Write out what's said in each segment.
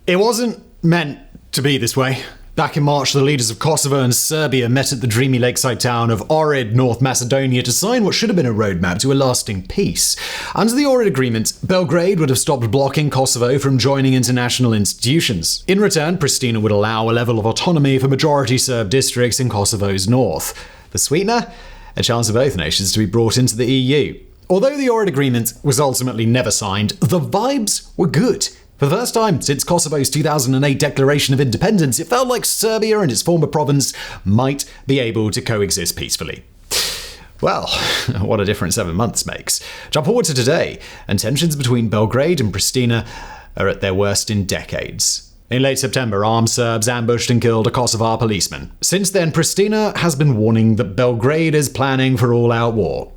It wasn't meant to be this way. Back in March, the leaders of Kosovo and Serbia met at the dreamy lakeside town of Ohrid, North Macedonia, to sign what should have been a roadmap to a lasting peace. Under the Ohrid Agreement, Belgrade would have stopped blocking Kosovo from joining international institutions. In return, Pristina would allow a level of autonomy for majority Serb districts in Kosovo's north. The sweetener? A chance for both nations to be brought into the EU. Although the Ohrid Agreement was ultimately never signed, the vibes were good. For the first time since Kosovo's 2008 declaration of independence, it felt like Serbia and its former province might be able to coexist peacefully. Well, what a difference 7 months makes. Jump forward to today, and tensions between Belgrade and Pristina are at their worst in decades. In late September, armed Serbs ambushed and killed a Kosovar policeman. Since then, Pristina has been warning that Belgrade is planning for all-out war.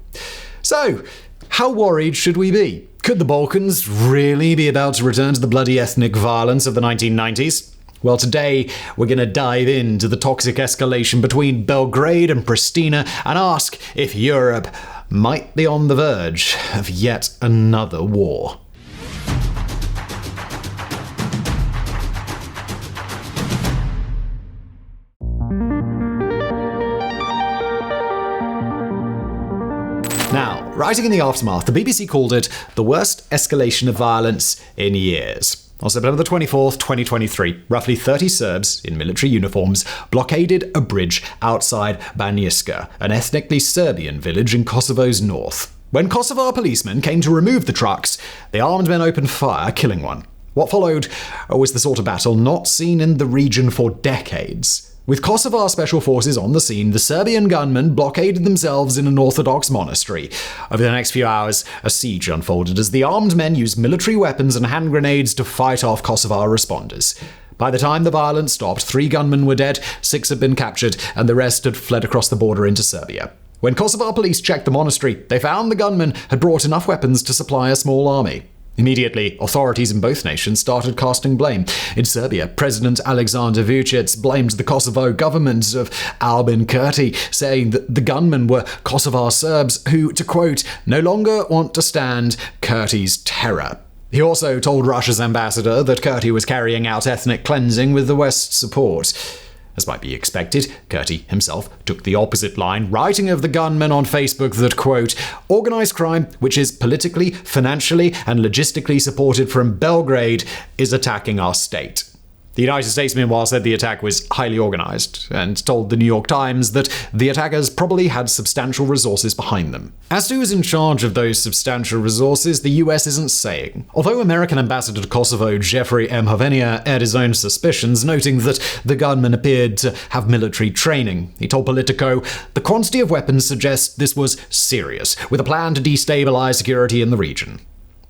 So, how worried should we be? Could the Balkans really be about to return to the bloody ethnic violence of the 1990s? Well, today we're going to dive into the toxic escalation between Belgrade and Pristina and ask if Europe might be on the verge of yet another war. Now, writing in the aftermath, the BBC called it the worst escalation of violence in years. On September 24th, 2023, roughly 30 Serbs in military uniforms blockaded a bridge outside Banjska, an ethnically Serbian village in Kosovo's north. When Kosovar policemen came to remove the trucks, the armed men opened fire, killing one. What followed was the sort of battle not seen in the region for decades. With Kosovar special forces on the scene, the Serbian gunmen blockaded themselves in an Orthodox monastery. Over the next few hours, a siege unfolded as the armed men used military weapons and hand grenades to fight off Kosovar responders. By the time the violence stopped, 3 gunmen were dead, 6 had been captured, and the rest had fled across the border into Serbia. When Kosovar police checked the monastery, they found the gunmen had brought enough weapons to supply a small army. Immediately, authorities in both nations started casting blame. In Serbia, President Aleksandar Vučić blamed the Kosovo government of Albin Kurti, saying that the gunmen were Kosovar Serbs who, to quote, no longer want to stand Kurti's terror. He also told Russia's ambassador that Kurti was carrying out ethnic cleansing with the West's support. As might be expected, Kurti himself took the opposite line, writing of the gunmen on Facebook that, quote, organized crime, which is politically, financially, and logistically supported from Belgrade, is attacking our state. The United States, meanwhile, said the attack was highly organized and told the New York Times that the attackers probably had substantial resources behind them. As to who is in charge of those substantial resources, the US isn't saying. Although American Ambassador to Kosovo Jeffrey M. Hovenia aired his own suspicions, noting that the gunmen appeared to have military training. He told Politico, the quantity of weapons suggests this was serious, with a plan to destabilize security in the region.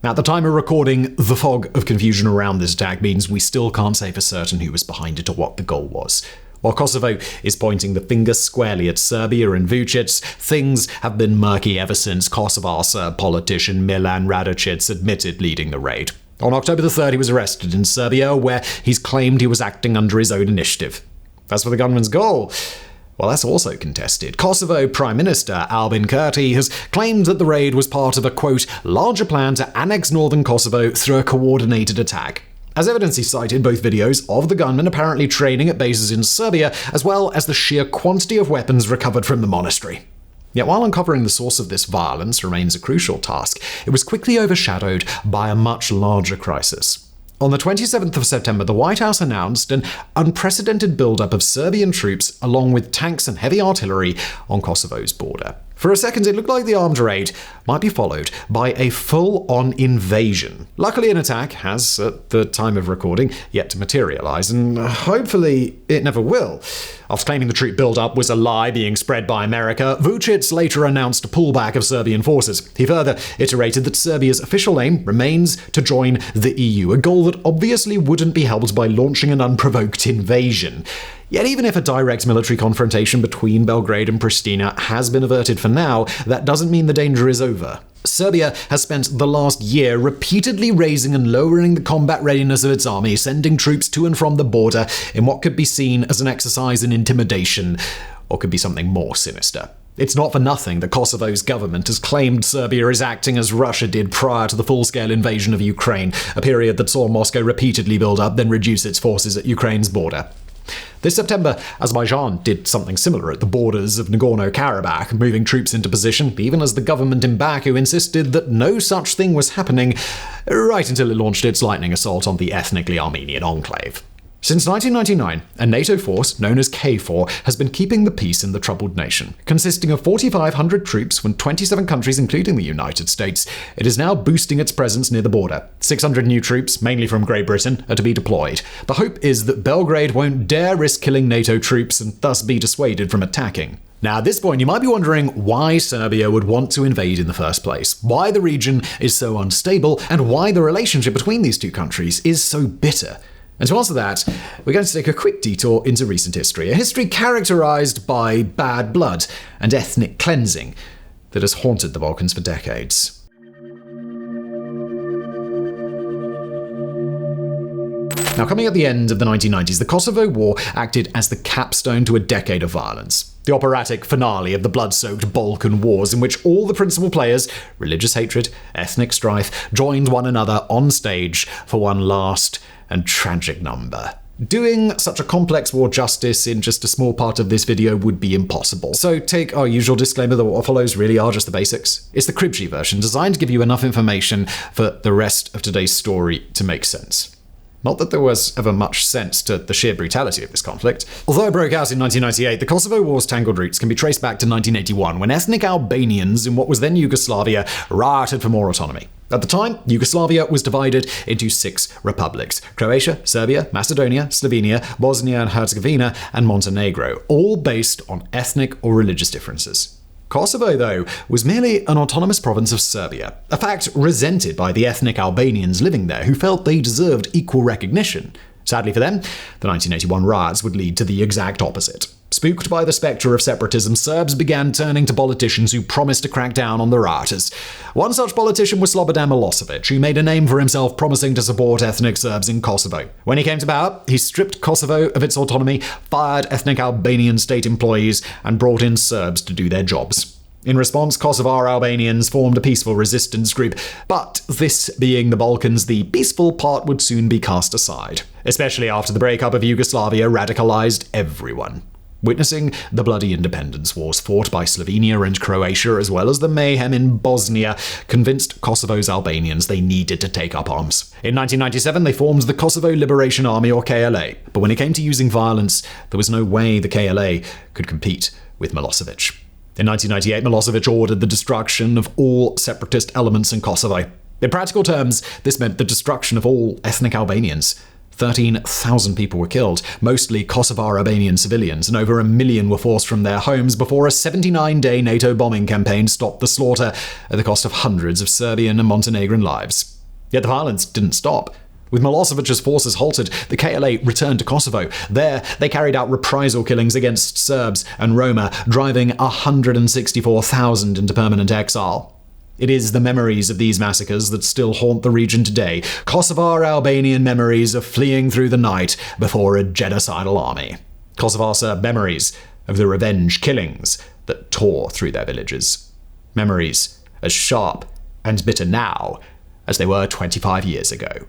At the time of recording, the fog of confusion around this attack means we still can't say for certain who was behind it or what the goal was. While Kosovo is pointing the finger squarely at Serbia and Vučić, things have been murky ever since Kosovar Serb politician Milan Radocic admitted leading the raid. On October the 3rd, he was arrested in Serbia, where he's claimed he was acting under his own initiative. As for the gunman's goal, well, that's also contested. Kosovo Prime Minister Albin Kurti has claimed that the raid was part of a, quote, larger plan to annex northern Kosovo through a coordinated attack. As evidence, he cited both videos of the gunmen apparently training at bases in Serbia, as well as the sheer quantity of weapons recovered from the monastery. Yet while uncovering the source of this violence remains a crucial task, it was quickly overshadowed by a much larger crisis. On the 27th of September, the White House announced an unprecedented buildup of Serbian troops along with tanks and heavy artillery on Kosovo's border. For a second, it looked like the armed raid might be followed by a full-on invasion. Luckily, an attack has, at the time of recording, yet to materialize, and hopefully it never will. After claiming the troop build-up was a lie being spread by America, Vučić later announced a pullback of Serbian forces. He further iterated that Serbia's official aim remains to join the EU, a goal that obviously wouldn't be helped by launching an unprovoked invasion. Yet even if a direct military confrontation between Belgrade and Pristina has been averted for now, that doesn't mean the danger is over. Serbia has spent the last year repeatedly raising and lowering the combat readiness of its army, sending troops to and from the border in what could be seen as an exercise in intimidation, or could be something more sinister. It's not for nothing that Kosovo's government has claimed Serbia is acting as Russia did prior to the full-scale invasion of Ukraine, a period that saw Moscow repeatedly build up, then reduce its forces at Ukraine's border. This September, Azerbaijan did something similar at the borders of Nagorno-Karabakh, moving troops into position, even as the government in Baku insisted that no such thing was happening, right until it launched its lightning assault on the ethnically Armenian enclave. Since 1999, a NATO force known as KFOR has been keeping the peace in the troubled nation. Consisting of 4,500 troops from 27 countries, including the United States, it is now boosting its presence near the border. 600 new troops, mainly from Great Britain, are to be deployed. The hope is that Belgrade won't dare risk killing NATO troops and thus be dissuaded from attacking. Now, at this point, you might be wondering why Serbia would want to invade in the first place, why the region is so unstable, and why the relationship between these two countries is so bitter. And to answer that, we're going to take a quick detour into recent history, a history characterized by bad blood and ethnic cleansing that has haunted the Balkans for decades. Now, coming at the end of the 1990s, the Kosovo War acted as the capstone to a decade of violence. The operatic finale of the blood-soaked Balkan Wars, in which all the principal players, religious hatred, ethnic strife, joined one another on stage for one last and tragic number. Doing such a complex war justice in just a small part of this video would be impossible, so take our usual disclaimer that what follows really are just the basics. It's the Cribgy version, designed to give you enough information for the rest of today's story to make sense. Not that there was ever much sense to the sheer brutality of this conflict. Although it broke out in 1998, the Kosovo War's tangled roots can be traced back to 1981, when ethnic Albanians in what was then Yugoslavia rioted for more autonomy. At the time, Yugoslavia was divided into 6 republics: Croatia, Serbia, Macedonia, Slovenia, Bosnia and Herzegovina, and Montenegro, all based on ethnic or religious differences. Kosovo, though, was merely an autonomous province of Serbia, a fact resented by the ethnic Albanians living there who felt they deserved equal recognition. Sadly for them, the 1981 riots would lead to the exact opposite. Spooked by the spectre of separatism, Serbs began turning to politicians who promised to crack down on the rioters. One such politician was Slobodan Milosevic, who made a name for himself promising to support ethnic Serbs in Kosovo. When he came to power, he stripped Kosovo of its autonomy, fired ethnic Albanian state employees, and brought in Serbs to do their jobs. In response, Kosovar Albanians formed a peaceful resistance group, but this being the Balkans, the peaceful part would soon be cast aside, especially after the breakup of Yugoslavia radicalized everyone. Witnessing the bloody independence wars fought by Slovenia and Croatia, as well as the mayhem in Bosnia, convinced Kosovo's Albanians they needed to take up arms. In 1997, they formed the Kosovo Liberation Army, or KLA, but when it came to using violence, there was no way the KLA could compete with Milosevic. In 1998, Milosevic ordered the destruction of all separatist elements in Kosovo. In practical terms, this meant the destruction of all ethnic Albanians. 13,000 people were killed, mostly Kosovar Albanian civilians, and over 1 million were forced from their homes before a 79-day NATO bombing campaign stopped the slaughter at the cost of hundreds of Serbian and Montenegrin lives. Yet the violence didn't stop. With Milosevic's forces halted, the KLA returned to Kosovo. There, they carried out reprisal killings against Serbs and Roma, driving 164,000 into permanent exile. It is the memories of these massacres that still haunt the region today, Kosovar Albanian memories of fleeing through the night before a genocidal army. Kosovar Serb memories of the revenge killings that tore through their villages. Memories as sharp and bitter now as they were 25 years ago.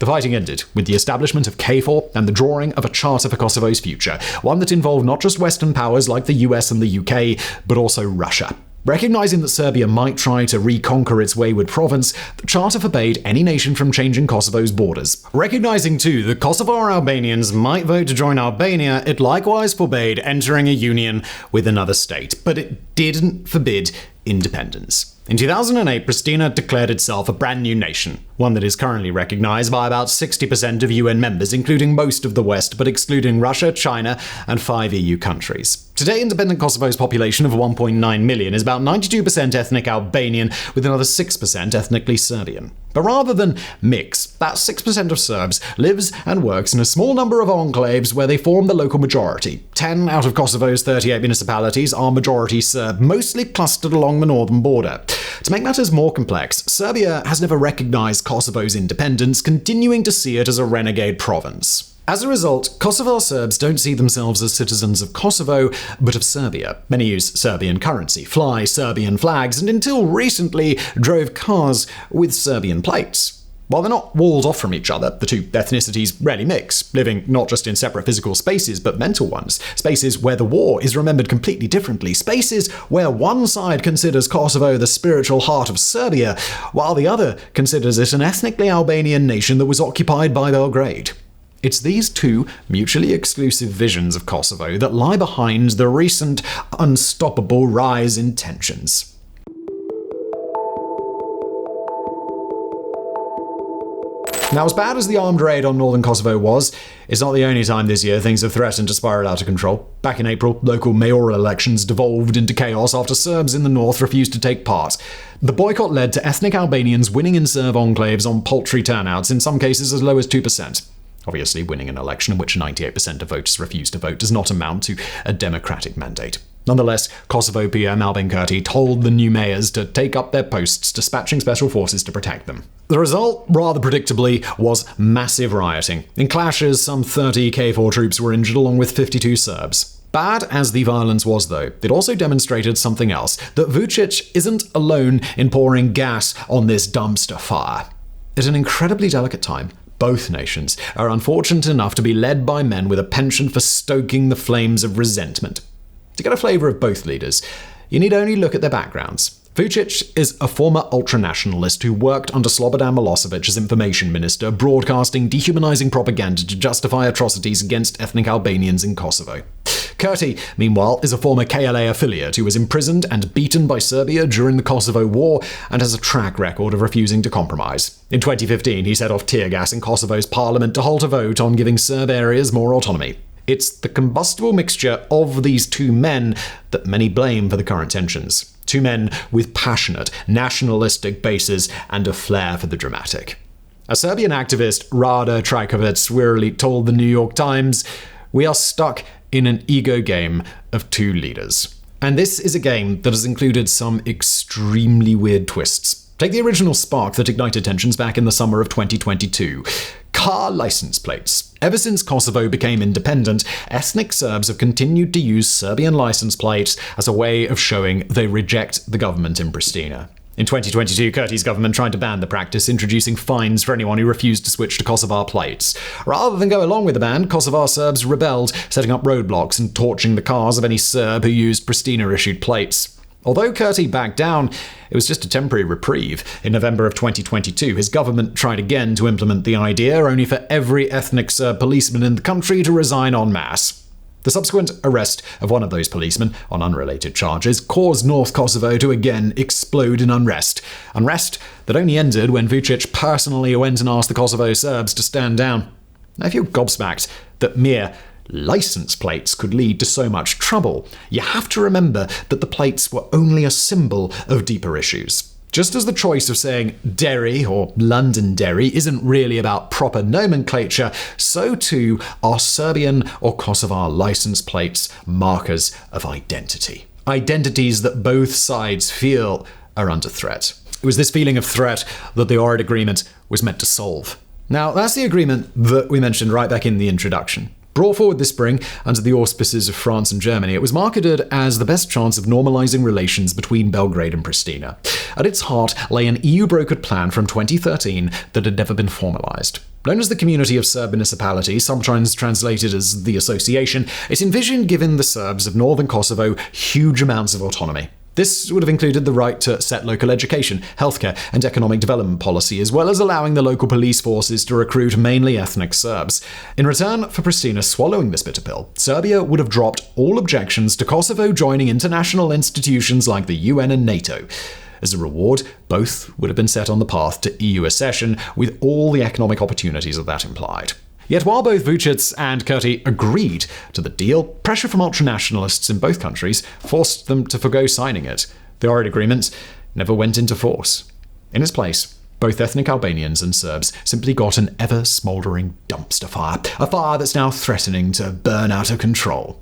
The fighting ended with the establishment of KFOR and the drawing of a charter for Kosovo's future, one that involved not just Western powers like the US and the UK, but also Russia. Recognizing that Serbia might try to reconquer its wayward province, the charter forbade any nation from changing Kosovo's borders. Recognizing too that Kosovar Albanians might vote to join Albania, it likewise forbade entering a union with another state, but it didn't forbid independence. In 2008, Pristina declared itself a brand new nation, one that is currently recognized by about 60% of UN members, including most of the West, but excluding Russia, China, and 5 EU countries. Today, independent Kosovo's population of 1.9 million is about 92% ethnic Albanian, with another 6% ethnically Serbian. But rather than mix, that 6% of Serbs lives and works in a small number of enclaves where they form the local majority. 10 out of Kosovo's 38 municipalities are majority Serb, mostly clustered along the northern border. To make matters more complex, Serbia has never recognized Kosovo's independence, continuing to see it as a renegade province. As a result, Kosovo Serbs don't see themselves as citizens of Kosovo, but of Serbia. Many use Serbian currency, fly Serbian flags, and until recently drove cars with Serbian plates. While they're not walled off from each other, the two ethnicities rarely mix, living not just in separate physical spaces, but mental ones. Spaces where the war is remembered completely differently. Spaces where one side considers Kosovo the spiritual heart of Serbia, while the other considers it an ethnically Albanian nation that was occupied by Belgrade. It's these two mutually exclusive visions of Kosovo that lie behind the recent unstoppable rise in tensions. Now, as bad as the armed raid on northern Kosovo was, it's not the only time this year things have threatened to spiral out of control. Back in April, local mayoral elections devolved into chaos after Serbs in the north refused to take part. The boycott led to ethnic Albanians winning in Serb enclaves on paltry turnouts, in some cases as low as 2%. Obviously, winning an election in which 98% of voters refused to vote does not amount to a democratic mandate. Nonetheless, Kosovo PM Albin Kurti told the new mayors to take up their posts, dispatching special forces to protect them. The result, rather predictably, was massive rioting. In clashes, some 30 KFOR troops were injured along with 52 Serbs. Bad as the violence was, though, it also demonstrated something else, that Vučić isn't alone in pouring gas on this dumpster fire. At an incredibly delicate time, both nations are unfortunate enough to be led by men with a penchant for stoking the flames of resentment. To get a flavour of both leaders, you need only look at their backgrounds. Vučić is a former ultranationalist who worked under Slobodan Milosevic as information minister, broadcasting dehumanizing propaganda to justify atrocities against ethnic Albanians in Kosovo. Kurti, meanwhile, is a former KLA affiliate who was imprisoned and beaten by Serbia during the Kosovo War and has a track record of refusing to compromise. In 2015, he set off tear gas in Kosovo's parliament to halt a vote on giving Serb areas more autonomy. It's the combustible mixture of these two men that many blame for the current tensions. Two men with passionate, nationalistic bases and a flair for the dramatic. A Serbian activist, Rada Trajkovic, wearily told the New York Times, "We are stuck in an ego game of two leaders." And this is a game that has included some extremely weird twists. Take the original spark that ignited tensions back in the summer of 2022. Car license plates. Ever since Kosovo became independent, ethnic Serbs have continued to use Serbian license plates as a way of showing they reject the government in Pristina. In 2022, Kurti's government tried to ban the practice, introducing fines for anyone who refused to switch to Kosovar plates. Rather than go along with the ban, Kosovar Serbs rebelled, setting up roadblocks and torching the cars of any Serb who used Pristina-issued plates. Although Kurti backed down, it was just a temporary reprieve. In November of 2022, his government tried again to implement the idea, only for every ethnic Serb policeman in the country to resign en masse. The subsequent arrest of one of those policemen, on unrelated charges, caused North Kosovo to again explode in unrest. Unrest that only ended when Vučić personally went and asked the Kosovo Serbs to stand down. Now, if you're gobsmacked that mere license plates could lead to so much trouble, you have to remember that the plates were only a symbol of deeper issues. Just as the choice of saying Derry or Londonderry isn't really about proper nomenclature, so too are Serbian or Kosovar license plates markers of identity. Identities that both sides feel are under threat. It was this feeling of threat that the Ohrid Agreement was meant to solve. Now, that's the agreement that we mentioned right back in the introduction. Brought forward this spring under the auspices of France and Germany, it was marketed as the best chance of normalizing relations between Belgrade and Pristina. At its heart lay an EU-brokered plan from 2013 that had never been formalized. Known as the Community of Serb Municipalities, sometimes translated as the Association, it envisioned giving the Serbs of northern Kosovo huge amounts of autonomy. This would have included the right to set local education, healthcare, and economic development policy, as well as allowing the local police forces to recruit mainly ethnic Serbs. In return for Pristina swallowing this bitter pill, Serbia would have dropped all objections to Kosovo joining international institutions like the UN and NATO. As a reward, both would have been set on the path to EU accession, with all the economic opportunities that implied. Yet while both Vučić and Kurti agreed to the deal, pressure from ultranationalists in both countries forced them to forgo signing it. The Ohrid Agreement never went into force. In its place, both ethnic Albanians and Serbs simply got an ever-smouldering dumpster fire, a fire that's now threatening to burn out of control.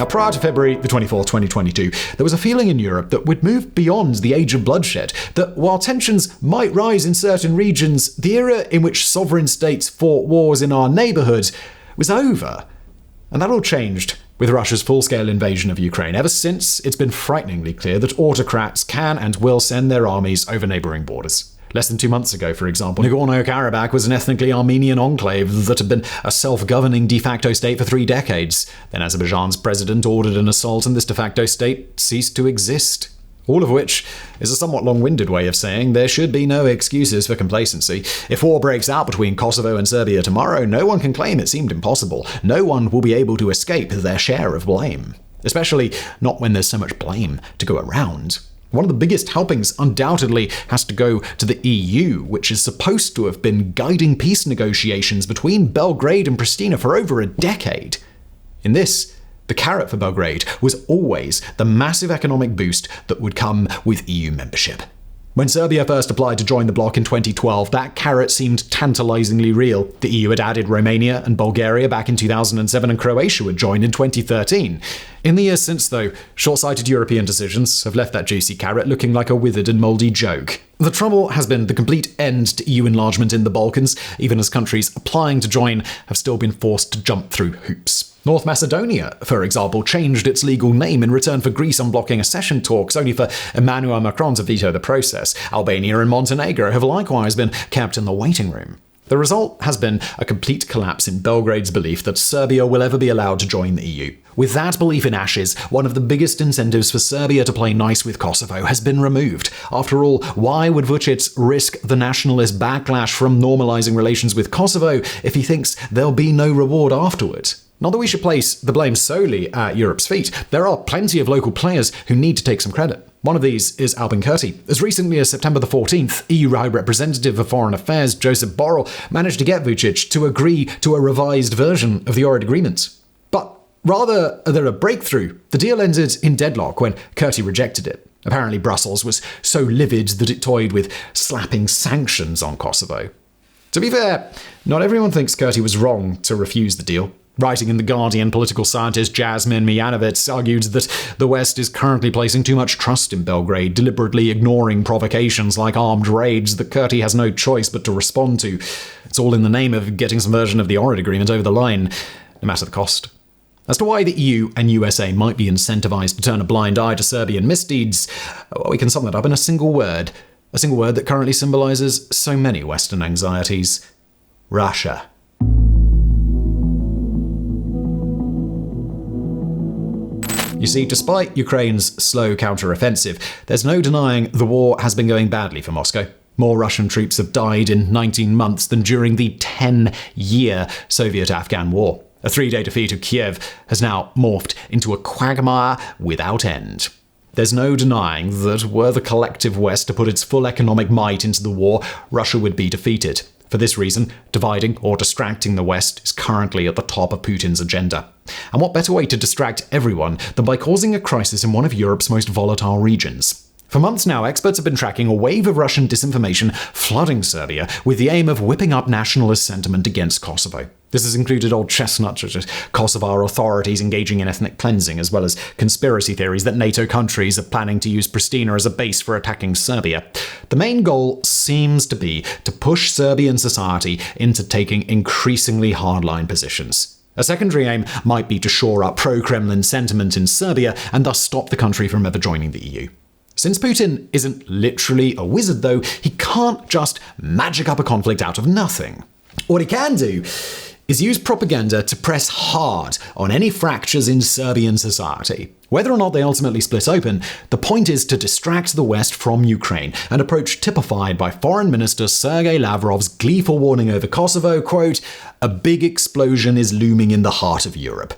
Now, prior to February the 24th, 2022, there was a feeling in Europe that we'd moved beyond the age of bloodshed, that while tensions might rise in certain regions, the era in which sovereign states fought wars in our neighborhood was over. And that all changed with Russia's full-scale invasion of Ukraine. Ever since, it's been frighteningly clear that autocrats can and will send their armies over neighboring borders. Less than 2 months ago, for example, Nagorno-Karabakh was an ethnically Armenian enclave that had been a self-governing de facto state for 3 decades. Then Azerbaijan's president ordered an assault and this de facto state ceased to exist. All of which is a somewhat long-winded way of saying there should be no excuses for complacency. If war breaks out between Kosovo and Serbia tomorrow, no one can claim it seemed impossible. No one will be able to escape their share of blame. Especially not when there's so much blame to go around. One of the biggest helpings undoubtedly has to go to the EU, which is supposed to have been guiding peace negotiations between Belgrade and Pristina for over a decade. In this, the carrot for Belgrade was always the massive economic boost that would come with EU membership. When Serbia first applied to join the bloc in 2012, that carrot seemed tantalizingly real. The EU had added Romania and Bulgaria back in 2007, and Croatia would join in 2013. In the years since, though, short-sighted European decisions have left that juicy carrot looking like a withered and mouldy joke. The trouble has been the complete end to EU enlargement in the Balkans, even as countries applying to join have still been forced to jump through hoops. North Macedonia, for example, changed its legal name in return for Greece unblocking accession talks, only for Emmanuel Macron to veto the process. Albania and Montenegro have likewise been kept in the waiting room. The result has been a complete collapse in Belgrade's belief that Serbia will ever be allowed to join the EU. With that belief in ashes, one of the biggest incentives for Serbia to play nice with Kosovo has been removed. After all, why would Vučić risk the nationalist backlash from normalizing relations with Kosovo if he thinks there'll be no reward afterward? Not that we should place the blame solely at Europe's feet. There are plenty of local players who need to take some credit. One of these is Albin Kurti. As recently as September the 14th, EU High Representative for Foreign Affairs Joseph Borrell managed to get Vučić to agree to a revised version of the Ohrid Agreement. But rather than a breakthrough, the deal ended in deadlock when Kurti rejected it. Apparently Brussels was so livid that it toyed with slapping sanctions on Kosovo. To be fair, not everyone thinks Kurti was wrong to refuse the deal. Writing in The Guardian, political scientist Jasmine Mijanovic argued that the West is currently placing too much trust in Belgrade, deliberately ignoring provocations like armed raids that Kurti has no choice but to respond to. It's all in the name of getting some version of the Ohrid Agreement over the line, no matter the cost. As to why the EU and USA might be incentivized to turn a blind eye to Serbian misdeeds, well, we can sum that up in a single word that currently symbolizes so many Western anxieties: Russia. You see, despite Ukraine's slow counter-offensive, there's no denying the war has been going badly for Moscow. More Russian troops have died in 19 months than during the 10-year Soviet-Afghan war. A 3-day defeat of Kiev has now morphed into a quagmire without end. There's no denying that were the collective West to put its full economic might into the war, Russia would be defeated. For this reason, dividing or distracting the West is currently at the top of Putin's agenda. And what better way to distract everyone than by causing a crisis in one of Europe's most volatile regions? For months now, experts have been tracking a wave of Russian disinformation flooding Serbia with the aim of whipping up nationalist sentiment against Kosovo. This has included old chestnuts such as Kosovar authorities engaging in ethnic cleansing, as well as conspiracy theories that NATO countries are planning to use Pristina as a base for attacking Serbia. The main goal seems to be to push Serbian society into taking increasingly hardline positions. A secondary aim might be to shore up pro-Kremlin sentiment in Serbia and thus stop the country from ever joining the EU. Since Putin isn't literally a wizard, though, he can't just magic up a conflict out of nothing. What he can do is use propaganda to press hard on any fractures in Serbian society. Whether or not they ultimately split open, the point is to distract the West from Ukraine, an approach typified by Foreign Minister Sergei Lavrov's gleeful warning over Kosovo, quote, "A big explosion is looming in the heart of Europe."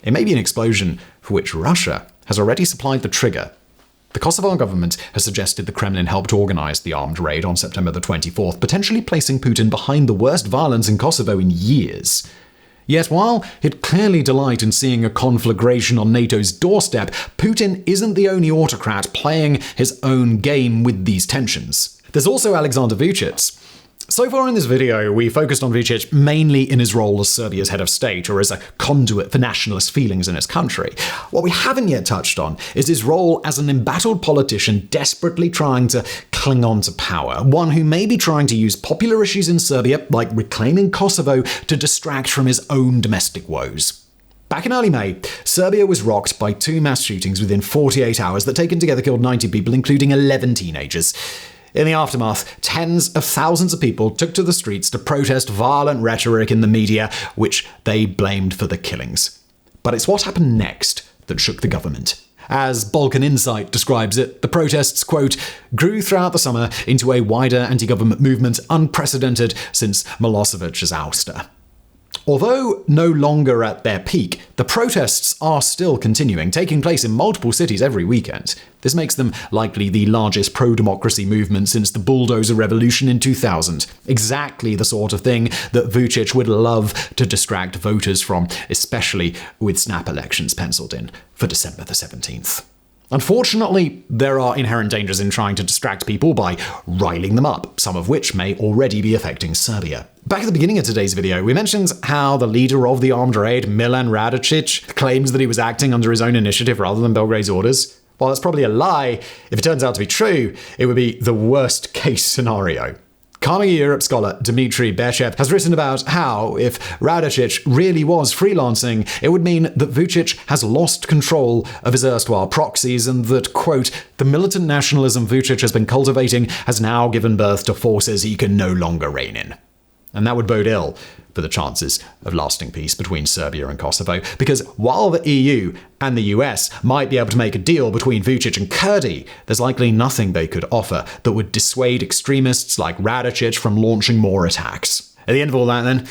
It may be an explosion for which Russia has already supplied the trigger. The Kosovo government has suggested the Kremlin helped organize the armed raid on September the 24th, potentially placing Putin behind the worst violence in Kosovo in years. Yet while he'd clearly delight in seeing a conflagration on NATO's doorstep, Putin isn't the only autocrat playing his own game with these tensions. There's also Alexander Vučić. So far in this video, we focused on Vučić mainly in his role as Serbia's head of state, or as a conduit for nationalist feelings in his country. What we haven't yet touched on is his role as an embattled politician desperately trying to cling on to power, one who may be trying to use popular issues in Serbia, like reclaiming Kosovo, to distract from his own domestic woes. Back in early May, Serbia was rocked by 2 mass shootings within 48 hours that taken together killed 90 people, including 11 teenagers. In the aftermath, tens of thousands of people took to the streets to protest violent rhetoric in the media, which they blamed for the killings. But it's what happened next that shook the government. As Balkan Insight describes it, the protests, quote, grew throughout the summer into a wider anti-government movement unprecedented since Milosevic's ouster. Although no longer at their peak, the protests are still continuing, taking place in multiple cities every weekend. This makes them likely the largest pro-democracy movement since the bulldozer revolution in 2000. Exactly the sort of thing that Vučić would love to distract voters from, especially with snap elections penciled in for December the 17th. Unfortunately, there are inherent dangers in trying to distract people by riling them up, some of which may already be affecting Serbia. Back at the beginning of today's video, we mentioned how the leader of the armed raid, Milan Radicic, claims that he was acting under his own initiative rather than Belgrade's orders. While that's probably a lie, if it turns out to be true, it would be the worst case scenario. Carnegie Europe scholar Dmitry Bechev has written about how, if Radicic really was freelancing, it would mean that Vučić has lost control of his erstwhile proxies and that, quote, the militant nationalism Vučić has been cultivating has now given birth to forces he can no longer rein in. And that would bode ill for the chances of lasting peace between Serbia and Kosovo, because while the EU and the US might be able to make a deal between Vučić and Kurdi, there's likely nothing they could offer that would dissuade extremists like Radicic from launching more attacks. At the end of all that, then,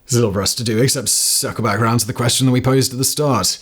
there's little for us to do except circle back around to the question that we posed at the start.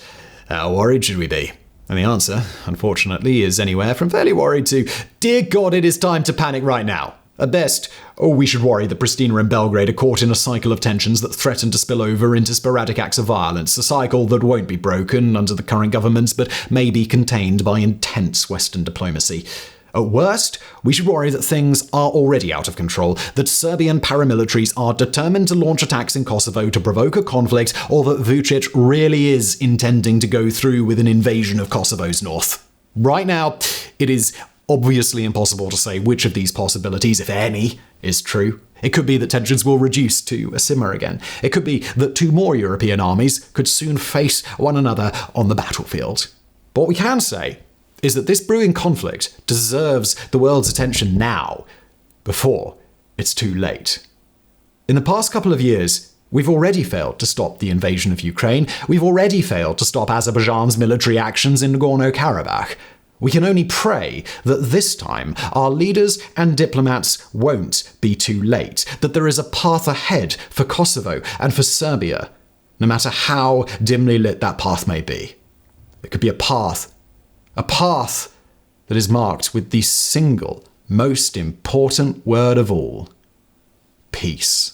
How worried should we be? And the answer, unfortunately, is anywhere from fairly worried to, dear God, it is time to panic right now. At best, we should worry that Pristina and Belgrade are caught in a cycle of tensions that threaten to spill over into sporadic acts of violence, a cycle that won't be broken under the current governments but may be contained by intense Western diplomacy. At worst, we should worry that things are already out of control, that Serbian paramilitaries are determined to launch attacks in Kosovo to provoke a conflict, or that Vučić really is intending to go through with an invasion of Kosovo's north. Right now, it is obviously impossible to say which of these possibilities, if any, is true. It could be that tensions will reduce to a simmer again. It could be that 2 more European armies could soon face one another on the battlefield. But what we can say is that this brewing conflict deserves the world's attention now, before it's too late. In the past couple of years, we've already failed to stop the invasion of Ukraine. We've already failed to stop Azerbaijan's military actions in Nagorno-Karabakh. We can only pray that this time our leaders and diplomats won't be too late, that there is a path ahead for Kosovo and for Serbia, no matter how dimly lit that path may be. It could be a path that is marked with the single most important word of all: peace.